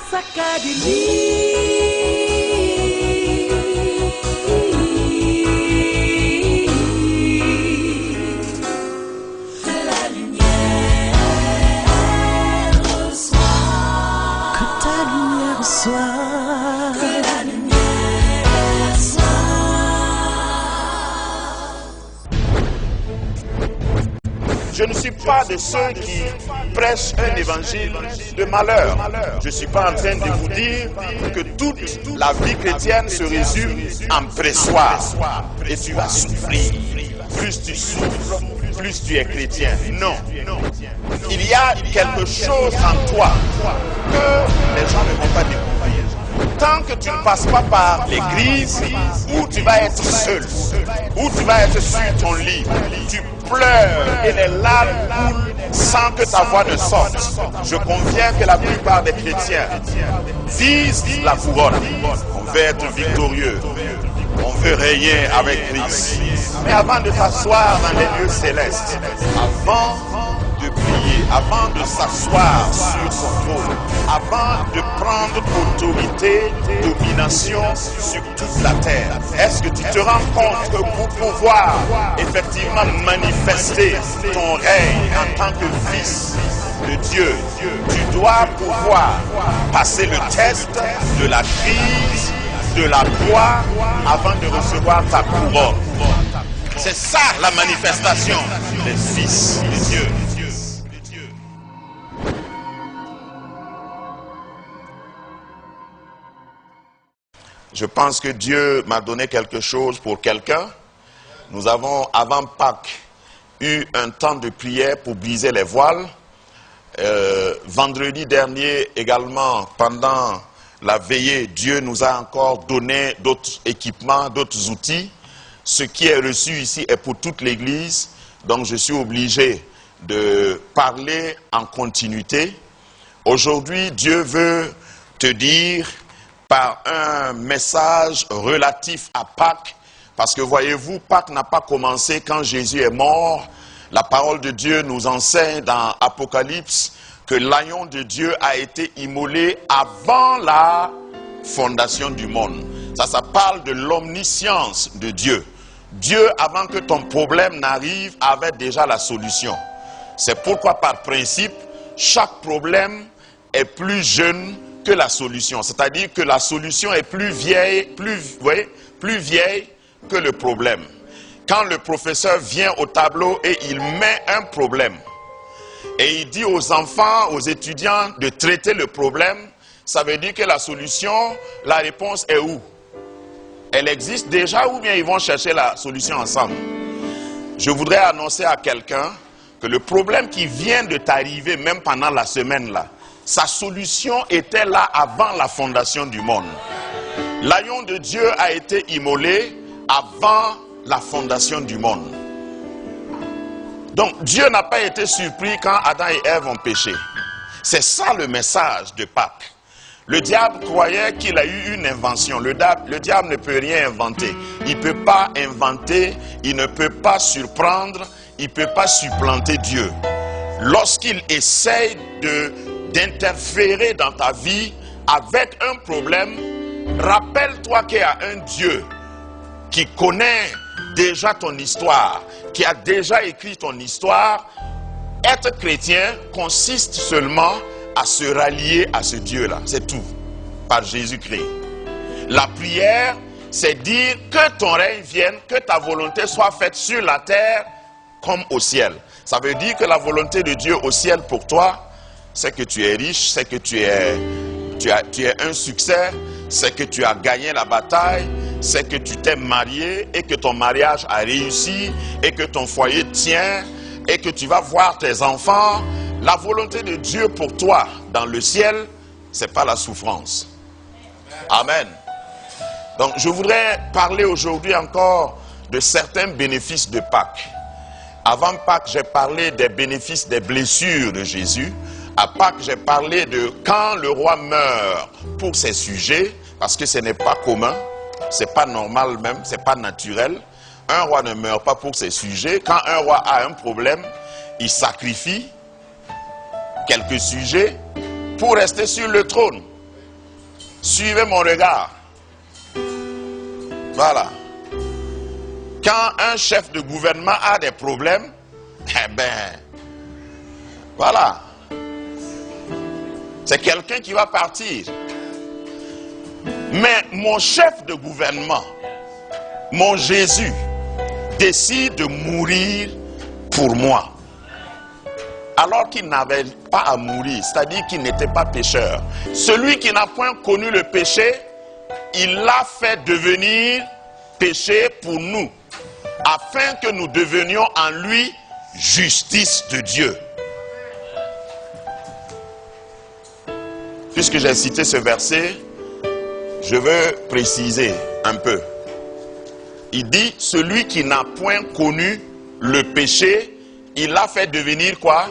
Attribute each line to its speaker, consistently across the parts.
Speaker 1: Je ne suis pas de ceux qui prêchent un évangile de malheur. Je ne suis pas en train de vous dire que toute la vie chrétienne se résume en pressoir. Et tu vas souffrir. Plus tu souffres, plus tu es chrétien. Non. Il y a quelque chose en toi que les gens ne vont pas découvrir. Tant que tu ne passes pas par l'église, où tu vas être seul, où tu vas être sur ton lit, tu pleures et les larmes coulent sans que ta voix ne sorte. Je conviens que la plupart des chrétiens visent la couronne. On veut être victorieux. On veut régner avec Christ. Mais avant de t'asseoir dans les lieux célestes, avant de prier, avant de s'asseoir sur son trône, avant de prendre autorité, domination sur toute la terre, est-ce que tu te rends compte que pour pouvoir effectivement manifester ton règne en tant que fils de Dieu, tu dois pouvoir passer le test de la crise, de la croix, avant de recevoir ta couronne. C'est ça la manifestation des fils de Dieu. Je pense que Dieu m'a donné quelque chose pour quelqu'un. Nous avons, avant Pâques, eu un temps de prière pour briser les voiles. Vendredi dernier, également, pendant la veillée, Dieu nous a encore donné d'autres équipements, d'autres outils. Ce qui est reçu ici est pour toute l'Église. Donc, je suis obligé de parler en continuité. Aujourd'hui, Dieu veut te dire par un message relatif à Pâques, parce que voyez-vous, Pâques n'a pas commencé quand Jésus est mort. La parole de Dieu nous enseigne dans Apocalypse que l'agneau de Dieu a été immolé avant la fondation du monde. Ça parle de l'omniscience de Dieu. Dieu, avant que ton problème n'arrive, avait déjà la solution. C'est pourquoi, par principe, chaque problème est plus jeune que la solution. C'est-à-dire que la solution est plus vieille que le problème. Quand le professeur vient au tableau et il met un problème, et il dit aux enfants, aux étudiants de traiter le problème, ça veut dire que la solution, la réponse est où? Elle existe déjà ou bien ils vont chercher la solution ensemble? Je voudrais annoncer à quelqu'un que le problème qui vient de t'arriver, même pendant la semaine là, sa solution était là avant la fondation du monde. L'agneau de Dieu a été immolé avant la fondation du monde. Donc Dieu n'a pas été surpris quand Adam et Ève ont péché. C'est ça le message de Pâques. Le diable croyait qu'il a eu une invention. Le diable ne peut rien inventer. Il ne peut pas inventer, il ne peut pas surprendre, il ne peut pas supplanter Dieu. Lorsqu'il essaye d'interférer dans ta vie avec un problème, rappelle-toi qu'il y a un Dieu qui connaît déjà ton histoire, qui a déjà écrit ton histoire. Être chrétien consiste seulement à se rallier à ce Dieu-là, c'est tout, par Jésus-Christ. La prière, c'est dire que ton règne vienne, que ta volonté soit faite sur la terre comme au ciel. Ça veut dire que la volonté de Dieu au ciel pour toi, c'est que tu es riche, c'est que tu es un succès, c'est que tu as gagné la bataille, c'est que tu t'es marié et que ton mariage a réussi et que ton foyer tient et que tu vas voir tes enfants. La volonté de Dieu pour toi dans le ciel, c'est pas la souffrance. Amen. Donc je voudrais parler aujourd'hui encore de certains bénéfices de Pâques. Avant Pâques, j'ai parlé des bénéfices des blessures de Jésus. À Pâques, j'ai parlé de quand le roi meurt pour ses sujets, parce que ce n'est pas commun, c'est pas normal même, c'est pas naturel. Un roi ne meurt pas pour ses sujets. Quand un roi a un problème, il sacrifie quelques sujets pour rester sur le trône. Suivez mon regard. Voilà. Quand un chef de gouvernement a des problèmes, eh ben, voilà. C'est quelqu'un qui va partir. Mais mon chef de gouvernement, mon Jésus, décide de mourir pour moi. Alors qu'il n'avait pas à mourir, c'est-à-dire qu'il n'était pas pécheur. Celui qui n'a point connu le péché, il l'a fait devenir péché pour nous, afin que nous devenions en lui justice de Dieu. Puisque j'ai cité ce verset, je veux préciser un peu. Il dit, celui qui n'a point connu le péché, il l'a fait devenir quoi?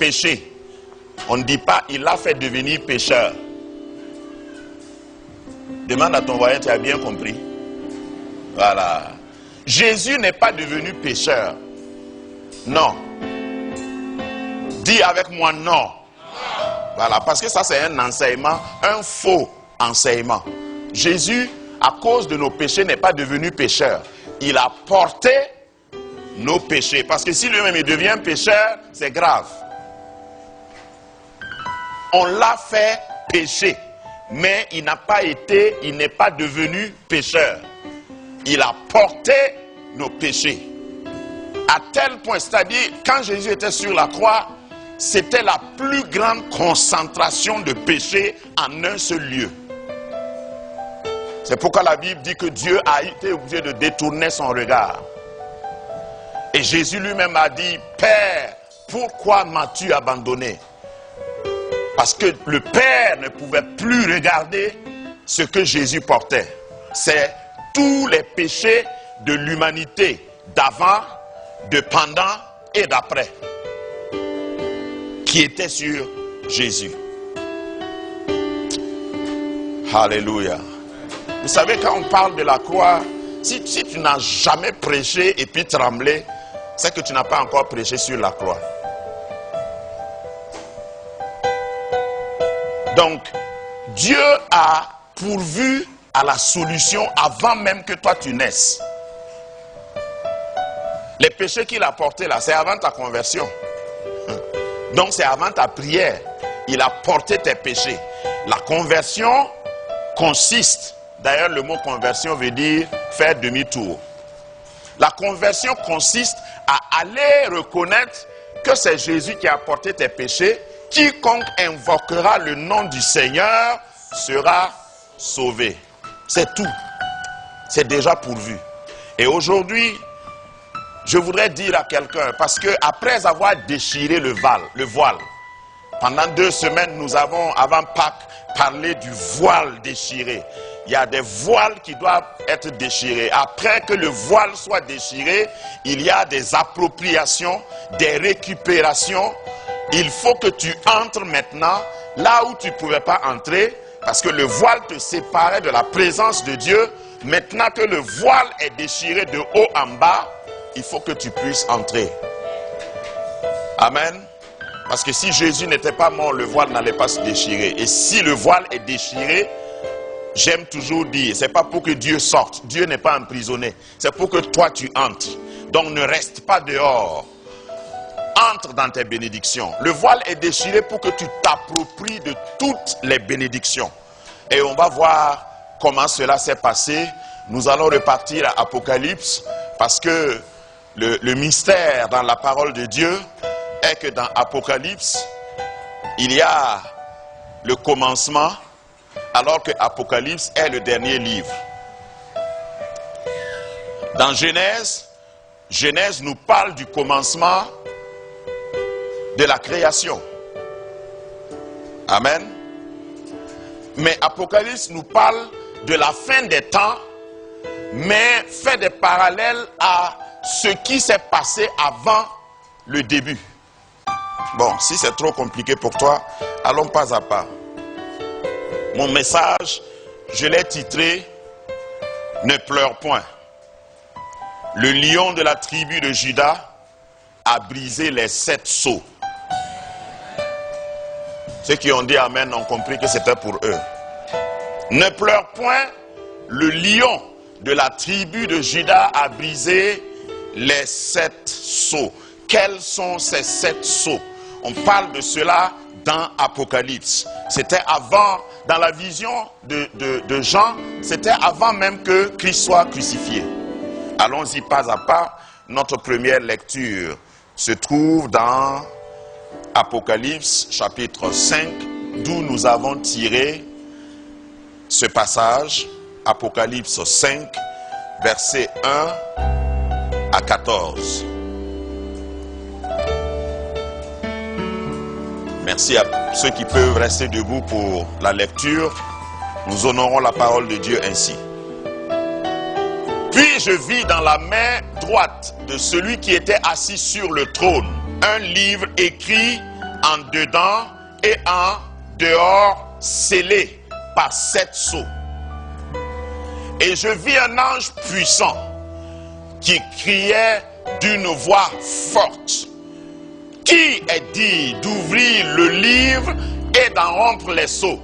Speaker 1: Péché. On ne dit pas, il l'a fait devenir pécheur. Demande à ton voisin, tu as bien compris? Voilà. Jésus n'est pas devenu pécheur. Non. Dis avec moi non. Voilà, parce que ça c'est un enseignement, un faux enseignement. Jésus, à cause de nos péchés, n'est pas devenu pécheur. Il a porté nos péchés. Parce que si lui-même il devient pécheur, c'est grave. On l'a fait pécher. Mais il n'a pas été, il n'est pas devenu pécheur. Il a porté nos péchés. À tel point, c'est-à-dire, quand Jésus était sur la croix, c'était la plus grande concentration de péché en un seul lieu. C'est pourquoi la Bible dit que Dieu a été obligé de détourner son regard. Et Jésus lui-même a dit, Père, pourquoi m'as-tu abandonné? Parce que le Père ne pouvait plus regarder ce que Jésus portait. C'est tous les péchés de l'humanité, d'avant, de pendant et d'après, qui étaient sur Jésus. Alléluia. Vous savez, quand on parle de la croix, si tu n'as jamais prêché et puis tremblé, c'est que tu n'as pas encore prêché sur la croix. Donc, Dieu a pourvu à la solution avant même que toi tu naisses. Les péchés qu'il a portés là, c'est avant ta conversion. Donc c'est avant ta prière. Il a porté tes péchés. La conversion consiste, d'ailleurs le mot conversion veut dire faire demi-tour. La conversion consiste à aller reconnaître que c'est Jésus qui a porté tes péchés. Quiconque invoquera le nom du Seigneur sera sauvé. C'est tout. C'est déjà pourvu. Et aujourd'hui, je voudrais dire à quelqu'un, parce que après avoir déchiré le voile, pendant 2 semaines, nous avons, avant Pâques, parlé du voile déchiré. Il y a des voiles qui doivent être déchirés. Après que le voile soit déchiré, il y a des appropriations, des récupérations. Il faut que tu entres maintenant là où tu ne pouvais pas entrer, parce que le voile te séparait de la présence de Dieu. Maintenant que le voile est déchiré de haut en bas, il faut que tu puisses entrer. Amen. Parce que si Jésus n'était pas mort, le voile n'allait pas se déchirer. Et si le voile est déchiré, j'aime toujours dire, c'est pas pour que Dieu sorte. Dieu n'est pas emprisonné. C'est pour que toi tu entres. Donc ne reste pas dehors. Entre dans tes bénédictions. Le voile est déchiré pour que tu t'appropries de toutes les bénédictions. Et on va voir comment cela s'est passé. Nous allons repartir à Apocalypse, parce que le mystère dans la parole de Dieu est que dans Apocalypse, il y a le commencement, alors que Apocalypse est le dernier livre. Dans Genèse, Genèse nous parle du commencement de la création. Amen. Mais Apocalypse nous parle de la fin des temps, mais fait des parallèles à ce qui s'est passé avant le début. Bon, si c'est trop compliqué pour toi, allons pas à pas. Mon message, je l'ai titré « Ne pleure point ». Le lion de la tribu de Juda a brisé les 7 sceaux. Ceux qui ont dit Amen ont compris que c'était pour eux. Ne pleure point, le lion de la tribu de Juda a brisé les 7 sceaux. Quels sont ces 7 sceaux? On parle de cela dans Apocalypse. C'était avant, dans la vision de Jean, c'était avant même que Christ soit crucifié. Allons-y pas à pas. Notre première lecture se trouve dans Apocalypse chapitre 5, d'où nous avons tiré ce passage. Apocalypse 5, versets 1 à 14. Merci à ceux qui peuvent rester debout pour la lecture. Nous honorons la parole de Dieu ainsi. Puis je vis dans la main droite de celui qui était assis sur le trône un livre écrit en dedans et en dehors, scellé par 7 sceaux. Et je vis un ange puissant qui criait d'une voix forte. Qui est dit d'ouvrir le livre et d'en rompre les sceaux?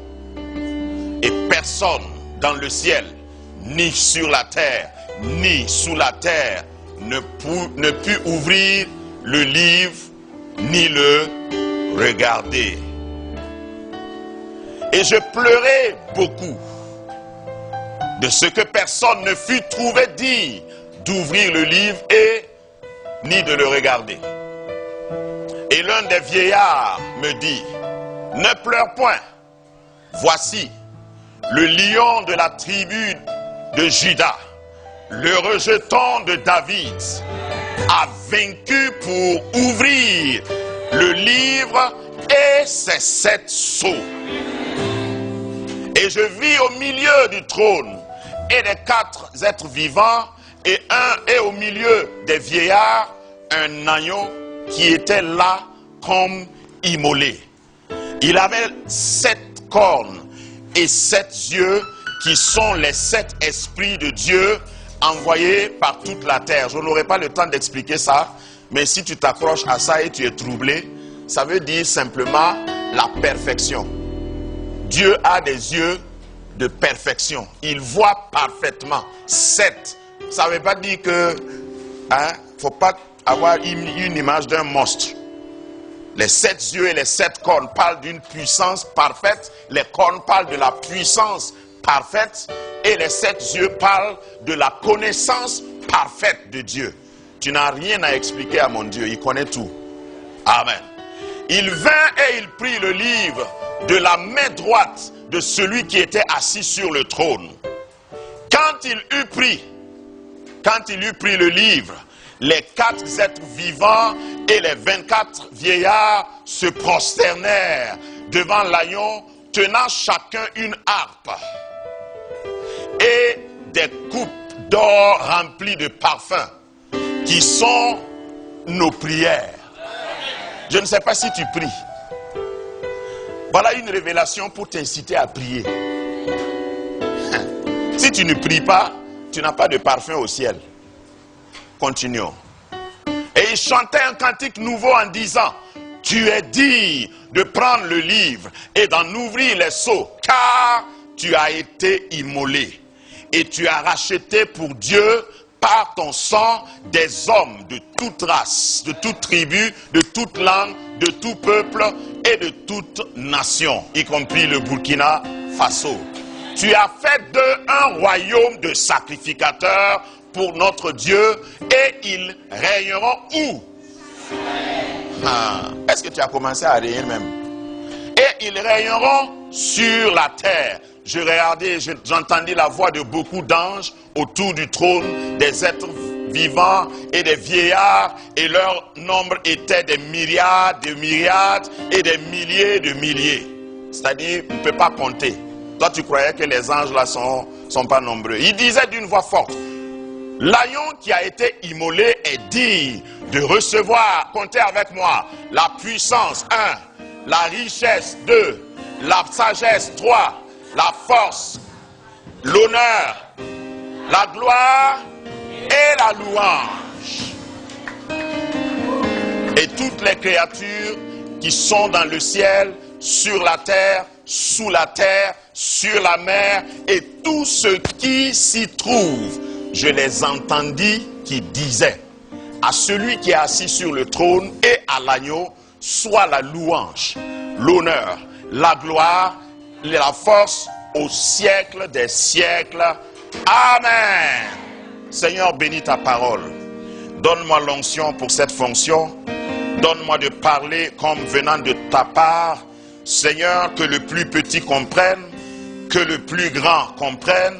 Speaker 1: Et personne dans le ciel, ni sur la terre, ni sous la terre, ne put ouvrir le livre, ni le regarder. Et je pleurais beaucoup de ce que personne ne fut trouvé digne d'ouvrir le livre et ni de le regarder. Et l'un des vieillards me dit, ne pleure point, voici le lion de la tribu de Juda, le rejeton de David, a vaincu pour ouvrir le livre et ses 7 sceaux. Et je vis au milieu du trône et des 4 êtres vivants et au milieu des vieillards un agneau qui était là comme immolé. Il avait 7 cornes et 7 yeux qui sont les 7 esprits de Dieu envoyés par toute la terre. Je n'aurai pas le temps d'expliquer ça, mais si tu t'accroches à ça et tu es troublé, ça veut dire simplement la perfection. Dieu a des yeux de perfection. Il voit parfaitement. 7. Ça ne veut pas dire que faut pas avoir une image d'un monstre. Les 7 yeux et les 7 cornes parlent d'une puissance parfaite. Les cornes parlent de la puissance parfaite. Et les 7 yeux parlent de la connaissance parfaite de Dieu. Tu n'as rien à expliquer à mon Dieu. Il connaît tout. Amen. Il vint et il prit le livre de la main droite de celui qui était assis sur le trône. Quand il eut pris le livre, les 4 êtres vivants et les 24 vieillards se prosternèrent devant l'agneau, tenant chacun une harpe et des coupes d'or remplies de parfums, qui sont nos prières. Je ne sais pas si tu pries. Voilà une révélation pour t'inciter à prier. Si tu ne pries pas, tu n'as pas de parfum au ciel. Continuons. Et il chantait un cantique nouveau en disant, tu es digne de prendre le livre et d'en ouvrir les sceaux, car tu as été immolé et tu as racheté pour Dieu par ton sang des hommes de toute race, de toute tribu, de toute langue, de tout peuple et de toute nation, y compris le Burkina Faso. Tu as fait d'eux un royaume de sacrificateurs pour notre Dieu, et ils régneront où? Est-ce que tu as commencé à rire même? Et ils régneront sur la terre. Je regardais, j'entendis la voix de beaucoup d'anges autour du trône, des êtres vivants et des vieillards, et leur nombre était des myriades de myriades et des milliers de milliers. C'est-à-dire, on ne peut pas compter. Toi, tu croyais que les anges là sont pas nombreux. Il disait d'une voix forte, l'agneau qui a été immolé est digne de recevoir, comptez avec moi, la puissance 1, la richesse 2, la sagesse 3, la force, l'honneur, la gloire et la louange. Et toutes les créatures qui sont dans le ciel, sur la terre, sous la terre, sur la mer et tout ce qui s'y trouve. Je les entendis qui disaient, à celui qui est assis sur le trône et à l'agneau, soit la louange, l'honneur, la gloire, la force au siècle des siècles. Amen. Seigneur, bénis ta parole. Donne-moi l'onction pour cette fonction. Donne-moi de parler comme venant de ta part. Seigneur, que le plus petit comprenne, que le plus grand comprenne.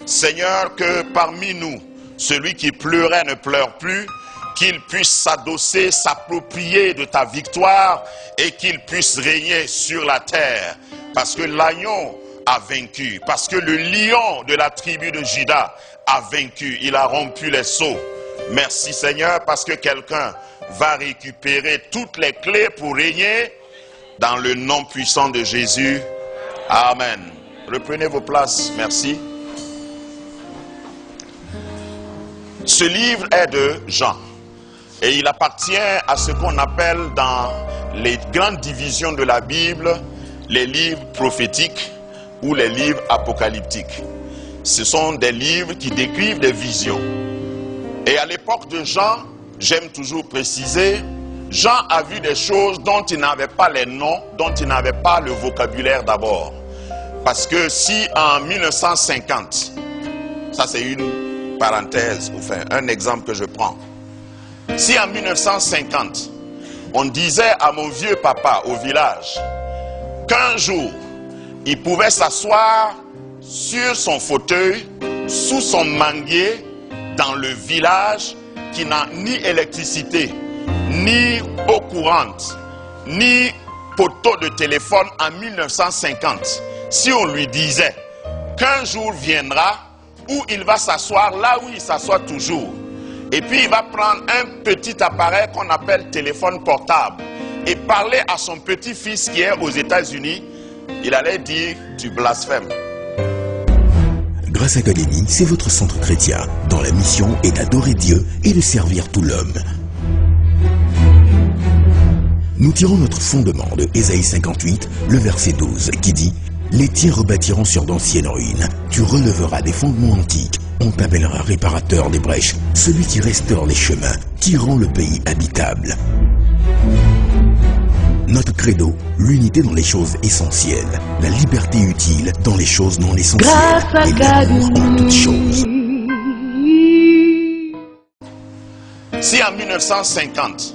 Speaker 1: Seigneur, que parmi nous, celui qui pleurait ne pleure plus, qu'il puisse s'adosser, s'approprier de ta victoire et qu'il puisse régner sur la terre. Parce que l'agneau a vaincu, parce que le lion de la tribu de Juda a vaincu, il a rompu les sceaux. Merci Seigneur, parce que quelqu'un va récupérer toutes les clés pour régner dans le nom puissant de Jésus. Amen. Reprenez vos places, merci. Ce livre est de Jean et il appartient à ce qu'on appelle dans les grandes divisions de la Bible les livres prophétiques ou les livres apocalyptiques. Ce sont des livres qui décrivent des visions. Et à l'époque de Jean, j'aime toujours préciser, Jean a vu des choses dont il n'avait pas les noms, dont il n'avait pas le vocabulaire d'abord. Parce que si en 1950, ça c'est une parenthèse, enfin un exemple que je prends. Si en 1950, on disait à mon vieux papa au village qu'un jour, il pouvait s'asseoir sur son fauteuil, sous son manguier, dans le village qui n'a ni électricité, ni eau courante, ni poteau de téléphone en 1950. Si on lui disait qu'un jour viendra où il va s'asseoir là où il s'assoit toujours, et puis il va prendre un petit appareil qu'on appelle téléphone portable et parler à son petit-fils qui est aux États-Unis, il allait dire « tu blasphèmes ».
Speaker 2: Grâce Académie, c'est votre centre chrétien dont la mission est d'adorer Dieu et de servir tout l'homme. Nous tirons notre fondement de Ésaïe 58, le verset 12, qui dit « Les tiens rebâtiront sur d'anciennes ruines, tu releveras des fondements antiques, on t'appellera réparateur des brèches, celui qui restaure les chemins, qui rend le pays habitable. » Notre credo, l'unité dans les choses essentielles, la liberté utile dans les choses non essentielles et l'amour en toutes choses.
Speaker 1: Si en 1950,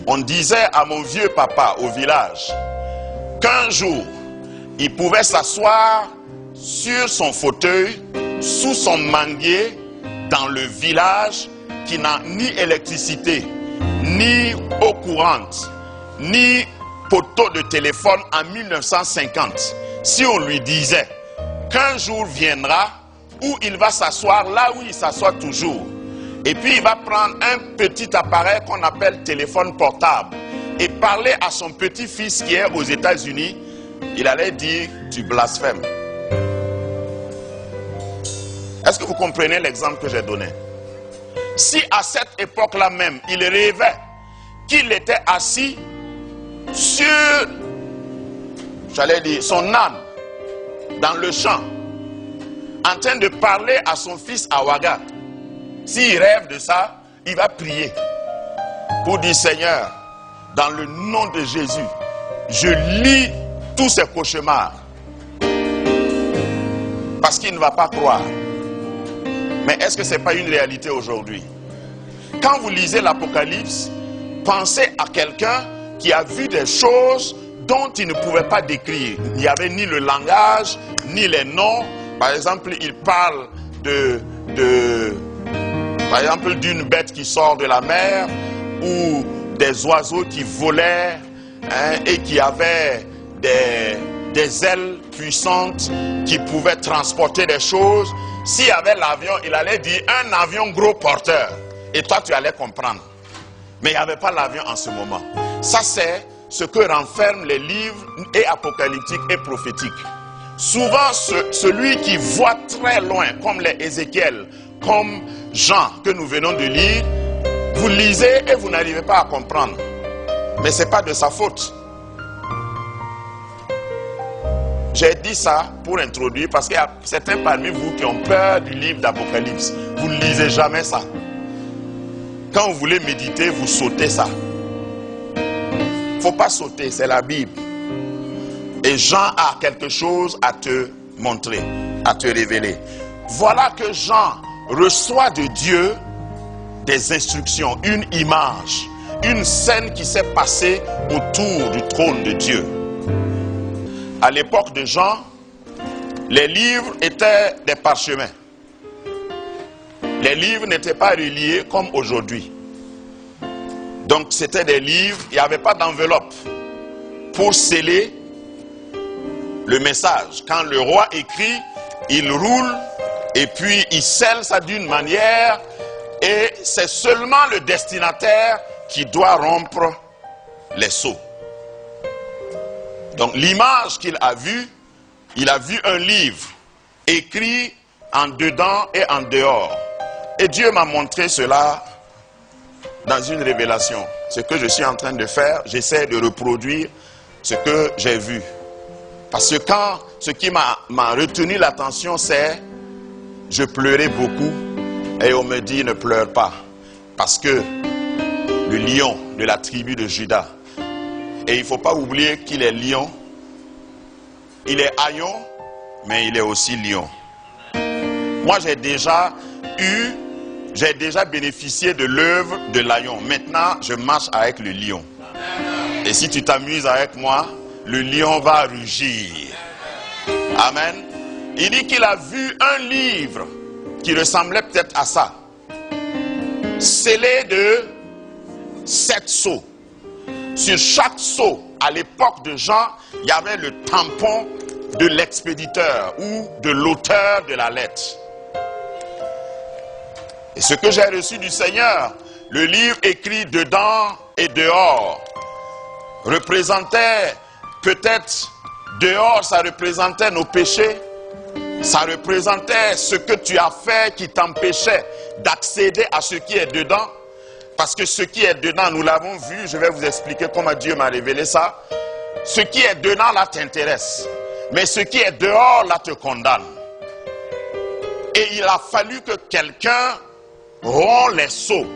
Speaker 1: on disait à mon vieux papa au village qu'un jour, il pouvait s'asseoir sur son fauteuil, sous son manguier, dans le village qui n'a ni électricité, ni eau courante, ni poteau de téléphone en 1950, si on lui disait qu'un jour viendra où il va s'asseoir là où il s'assoit toujours, et puis il va prendre un petit appareil qu'on appelle téléphone portable et parler à son petit-fils qui est aux États-Unis, il allait dire « tu blasphèmes ». Est-ce que vous comprenez l'exemple que j'ai donné? Si à cette époque-là même, il rêvait qu'il était assis sur, j'allais dire, son âne, dans le champ, en train de parler à son fils à Ouaga. S'il rêve de ça, il va prier pour dire, Seigneur, dans le nom de Jésus, je lis tous ces cauchemars. Parce qu'il ne va pas croire. Mais est-ce que ce n'est pas une réalité aujourd'hui? Quand vous lisez l'Apocalypse, pensez à quelqu'un qui a vu des choses dont il ne pouvait pas décrire. Il n'y avait ni le langage, ni les noms. Par exemple, il parle par exemple, d'une bête qui sort de la mer, ou des oiseaux qui volaient, hein, et qui avaient des ailes puissantes qui pouvaient transporter des choses. S'il y avait l'avion, il allait dire un avion gros porteur. Et toi, tu allais comprendre. Mais il n'y avait pas l'avion en ce moment. Ça, c'est ce que renferment les livres et apocalyptiques et prophétiques. Souvent, celui qui voit très loin, comme les Ézéchiel, comme Jean que nous venons de lire, vous lisez et vous n'arrivez pas à comprendre. Mais ce n'est pas de sa faute. J'ai dit ça pour introduire parce qu'il y a certains parmi vous qui ont peur du livre d'Apocalypse. Vous ne lisez jamais ça. Quand vous voulez méditer, vous sautez ça. Il ne faut pas sauter, c'est la Bible. Et Jean a quelque chose à te montrer, à te révéler. Voilà que Jean reçoit de Dieu des instructions, une image, une scène qui s'est passée autour du trône de Dieu. À l'époque de Jean, les livres étaient des parchemins. Les livres n'étaient pas reliés comme aujourd'hui. Donc c'était des livres, il n'y avait pas d'enveloppe pour sceller le message. Quand le roi écrit, il roule et puis il scelle ça d'une manière et c'est seulement le destinataire qui doit rompre les sceaux. Donc l'image qu'il a vue, il a vu un livre écrit en dedans et en dehors. Et Dieu m'a montré cela dans une révélation. Ce que je suis en train de faire, j'essaie de reproduire ce que j'ai vu. Parce que quand ce qui m'a retenu l'attention, c'est je pleurais beaucoup et on me dit ne pleure pas. Parce que le lion de la tribu de Juda, et il ne faut pas oublier qu'il est lion, il est haillon, mais il est aussi lion. Moi j'ai déjà bénéficié de l'œuvre de l'haillon. Maintenant, je marche avec le lion. Et si tu t'amuses avec moi, le lion va rugir. Amen. Il dit qu'il a vu un livre qui ressemblait peut-être à ça. Scellé de 7 sceaux. Sur chaque sceau, à l'époque de Jean, il y avait le tampon de l'expéditeur ou de l'auteur de la lettre. Et ce que j'ai reçu du Seigneur, le livre écrit dedans et dehors, représentait peut-être, dehors ça représentait nos péchés, ça représentait ce que tu as fait qui t'empêchait d'accéder à ce qui est dedans. Parce que ce qui est dedans, nous l'avons vu, je vais vous expliquer comment Dieu m'a révélé ça. Ce qui est dedans là t'intéresse, mais ce qui est dehors là te condamne. Et il a fallu que quelqu'un rompt les sceaux.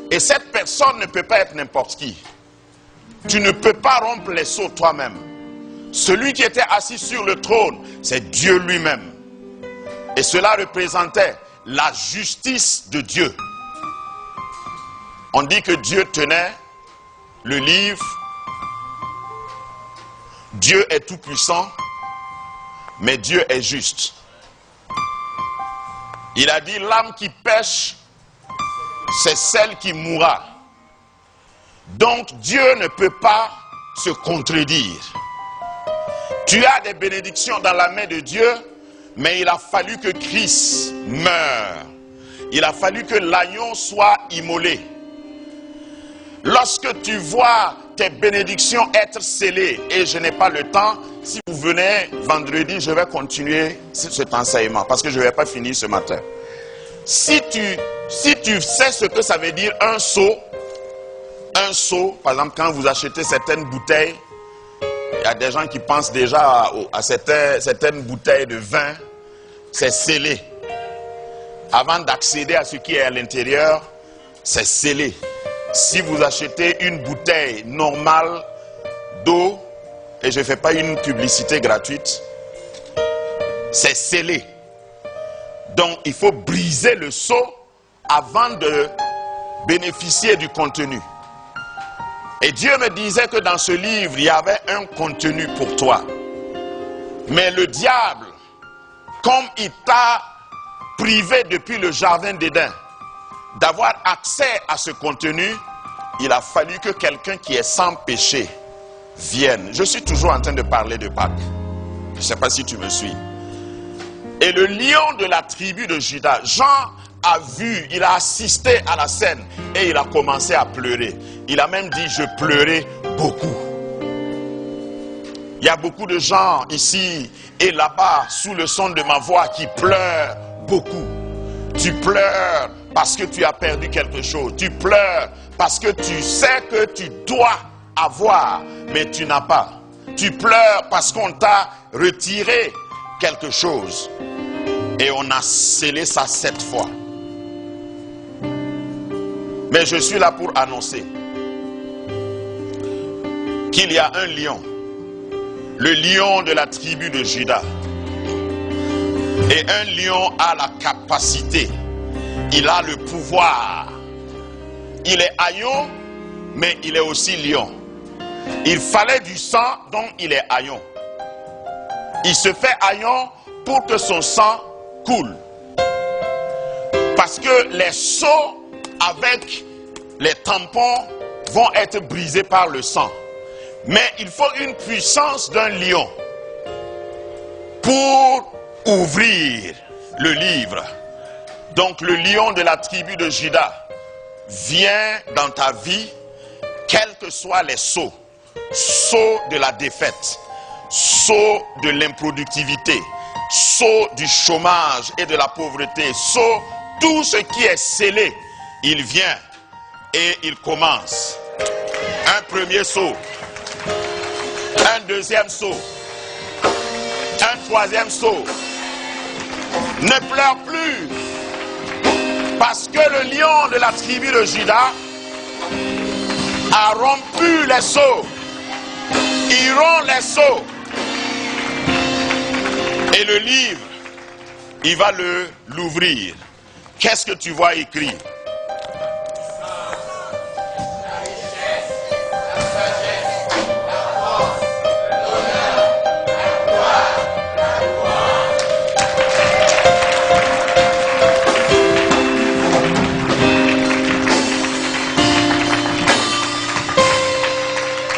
Speaker 1: Et cette personne ne peut pas être n'importe qui. Tu ne peux pas rompre les sceaux toi-même. Celui qui était assis sur le trône, c'est Dieu lui-même. Et cela représentait la justice de Dieu. On dit que Dieu tenait le livre. Dieu est tout puissant, mais Dieu est juste. Il a dit l'âme qui pêche, c'est celle qui mourra. Donc Dieu ne peut pas se contredire. Tu as des bénédictions dans la main de Dieu, mais il a fallu que Christ meure. Il a fallu que l'agneau soit immolé. Lorsque tu vois tes bénédictions être scellées, et je n'ai pas le temps, si vous venez vendredi, je vais continuer cet enseignement, parce que je ne vais pas finir ce matin. Si tu sais ce que ça veut dire un seau, par exemple quand vous achetez certaines bouteilles, il y a des gens qui pensent déjà à certaines bouteilles de vin, c'est scellé. Avant d'accéder à ce qui est à l'intérieur, c'est scellé. Si vous achetez une bouteille normale d'eau, et je ne fais pas une publicité gratuite, c'est scellé. Donc il faut briser le seau avant de bénéficier du contenu. Et Dieu me disait que dans ce livre, il y avait un contenu pour toi. Mais le diable, comme il t'a privé depuis le jardin d'Éden d'avoir accès à ce contenu, il a fallu que quelqu'un qui est sans péché vienne. Je suis toujours en train de parler de Pâques. Je ne sais pas si tu me suis. Et le lion de la tribu de Juda, Jean a vu, il a assisté à la scène et il a commencé à pleurer. Il a même dit, je pleurais beaucoup. Il y a beaucoup de gens ici et là-bas, sous le son de ma voix, qui pleurent beaucoup. Tu pleures parce que tu as perdu quelque chose. Tu pleures parce que tu sais que tu dois avoir, mais tu n'as pas. Tu pleures parce qu'on t'a retiré quelque chose. Et on a scellé ça 7 fois. Mais je suis là pour annoncer qu'il y a un lion, le lion de la tribu de Juda. Et un lion a la capacité, il a le pouvoir. Il est haillon, mais il est aussi lion. Il fallait du sang, donc il est haillon. Il se fait haillon pour que son sang coule. Parce que les seaux avec les tampons vont être brisés par le sang. Mais il faut une puissance d'un lion pour ouvrir le livre. Donc le lion de la tribu de Juda vient dans ta vie, quels que soient les sauts. Saut de la défaite, saut de l'improductivité, saut du chômage et de la pauvreté, saut tout ce qui est scellé, il vient et il commence. Un premier saut, un deuxième saut, un troisième saut. Ne pleure plus, parce que le lion de la tribu de Juda a rompu les seaux. Ils rompent les seaux. Et le livre, il va l'ouvrir. Qu'est-ce que tu vois écrit?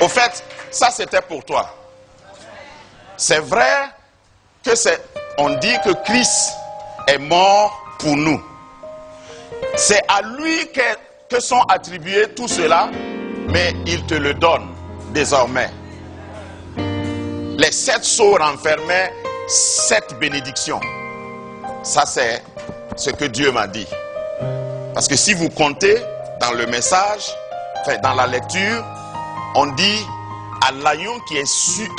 Speaker 1: Au fait, ça c'était pour toi. C'est vrai que on dit que Christ est mort pour nous. C'est à lui que sont attribués tout cela, mais il te le donne désormais. Les 7 sceaux renfermaient 7 bénédictions. Ça c'est ce que Dieu m'a dit. Parce que si vous comptez dans le message, enfin dans la lecture, on dit à l'agneau qui est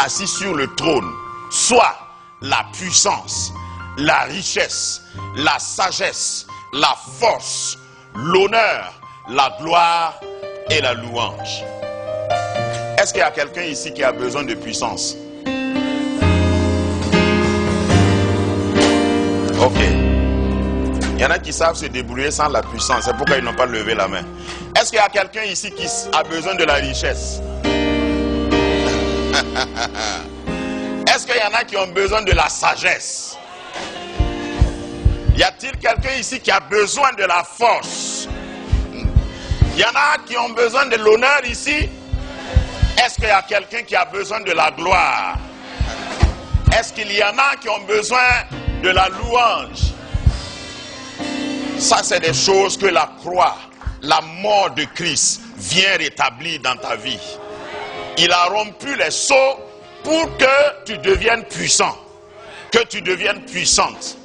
Speaker 1: assis sur le trône, soit la puissance, la richesse, la sagesse, la force, l'honneur, la gloire et la louange. Est-ce qu'il y a quelqu'un ici qui a besoin de puissance? Ok. Il y en a qui savent se débrouiller sans la puissance. C'est pourquoi ils n'ont pas levé la main. Est-ce qu'il y a quelqu'un ici qui a besoin de la richesse? Est-ce qu'il y en a qui ont besoin de la sagesse? Y a-t-il quelqu'un ici qui a besoin de la force? Il y en a qui ont besoin de l'honneur ici? Est-ce qu'il y a quelqu'un qui a besoin de la gloire? Est-ce qu'il y en a qui ont besoin de la louange? Ça, c'est des choses que la croix, la mort de Christ vient rétablir dans ta vie. Il a rompu les sceaux pour que tu deviennes puissant, que tu deviennes puissante.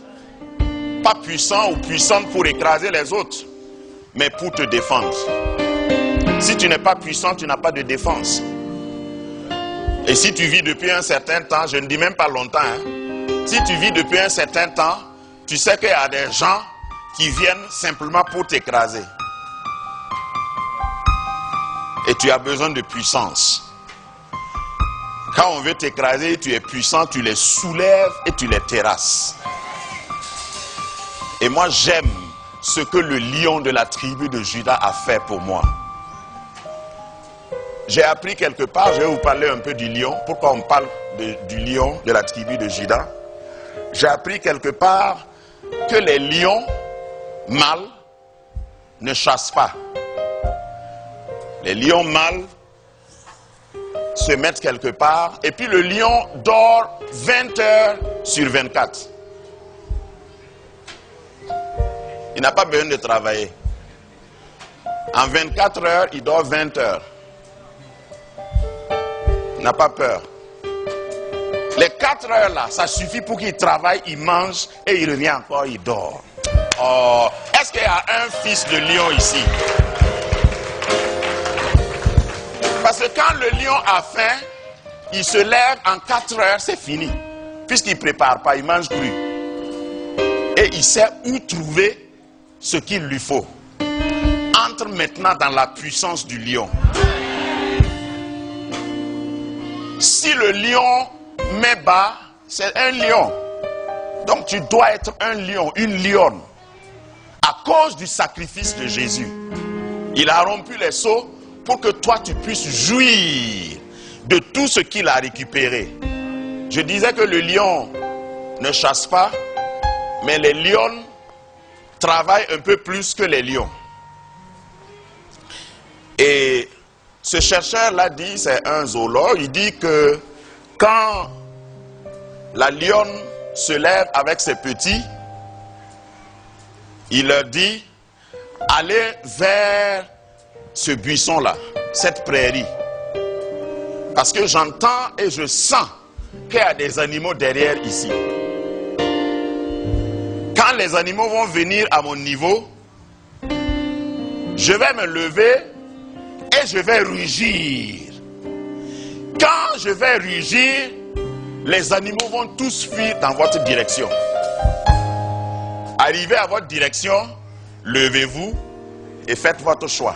Speaker 1: Pas puissant ou puissante pour écraser les autres, mais pour te défendre. Si tu n'es pas puissant, tu n'as pas de défense. Et si tu vis depuis un certain temps, je ne dis même pas longtemps, si tu vis depuis un certain temps, tu sais qu'il y a des gens qui viennent simplement pour t'écraser. Et tu as besoin de puissance. Quand on veut t'écraser, tu es puissant, tu les soulèves et tu les terrasses. Et moi, j'aime ce que le lion de la tribu de Juda a fait pour moi. J'ai appris quelque part, je vais vous parler un peu du lion. Pourquoi on parle du lion de la tribu de Juda? J'ai appris quelque part que les lions mâles ne chassent pas. Les lions mâles se mettent quelque part et puis le lion dort 20 heures sur 24. Il n'a pas besoin de travailler. En 24 heures, il dort 20 heures. Il n'a pas peur. Les 4 heures là, ça suffit pour qu'il travaille, il mange et il revient encore, il dort. Oh, est-ce qu'il y a un fils de lion ici? Parce que quand le lion a faim, il se lève en 4 heures, c'est fini. Puisqu'il ne prépare pas, il mange cru. Et il sait où trouver ce qu'il lui faut. Entre maintenant dans la puissance du lion. Si le lion met bas, c'est un lion. Donc tu dois être un lion, une lionne. À cause du sacrifice de Jésus. Il a rompu les sceaux pour que toi tu puisses jouir de tout ce qu'il a récupéré. Je disais que le lion ne chasse pas, mais les lions travaillent un peu plus que les lions. Et ce chercheur l'a dit, c'est un zoologue, il dit que quand la lionne se lève avec ses petits, il leur dit, allez vers ce buisson-là, cette prairie. Parce que j'entends et je sens qu'il y a des animaux derrière ici. Quand les animaux vont venir à mon niveau, je vais me lever et je vais rugir. Quand je vais rugir, les animaux vont tous fuir dans votre direction. Arrivez à votre direction, levez-vous et faites votre choix.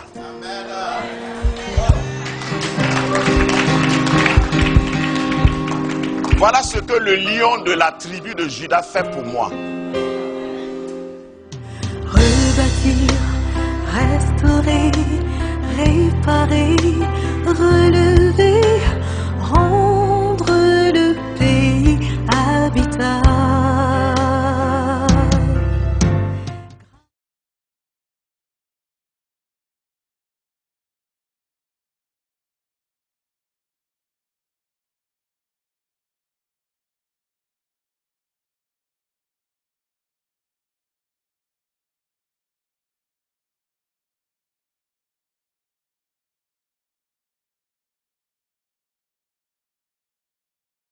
Speaker 1: Voilà ce que le lion de la tribu de Juda fait pour moi.
Speaker 3: Rebâtir, restaurer, réparer, relever, rendre le pays habitable.